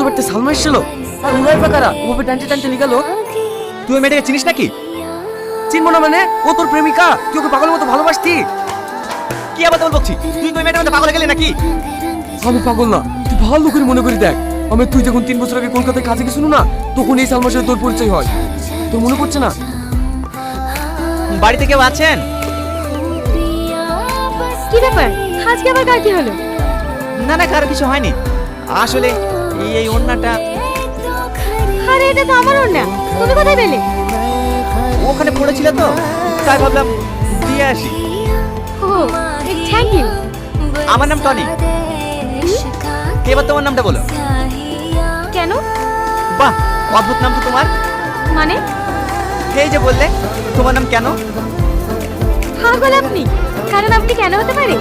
বাড়িতে সালমা এসেছিল আর উনাই পাকারা ওভাবে টানতে টানতে নিয়ে গেল। তুই ওই মেয়েটাকে চিনিস নাকি? চিনবো না মানে? ও তোর প্রেমিকা, তুই ওকে পাগলের মতো ভালোবাসতি। কি আবার তোর বলছি? তুই তো ওই মেয়েটার মধ্যে পাগল হয়ে গেলি নাকি? আমি পাগল না, তুই ভালো করে মনে করে দেখ। তুই যখন 3 বছর আগে কলকাতায় কাজে গেছিল না, তখন এই সালমার সাথে তোর পরিচয় হয়। তোর মনে পড়ছে না? বাড়িতে কেউ আছেন? কি ব্যাপার, আজকে আবার কার কি হলো? না না, কারো কিছু হয়নি। আসলে এই ওন্নাটা আরে এটা তো আমার ওড়না, তুমি কোথায় পেলে? ওখানে পড়েছিল তো, তাই ভাবলাম দিয়ে আসি। ও থ্যাংক ইউ। আমার নাম টনি। এবার তোমার নামটা বলো। কেন? বাহ, অদ্ভুত নাম তো তোমার। মানে? এই যে বললে তোমার নাম কেন? পাগল আপনি, কারণ আপনি কেন হতে পারে?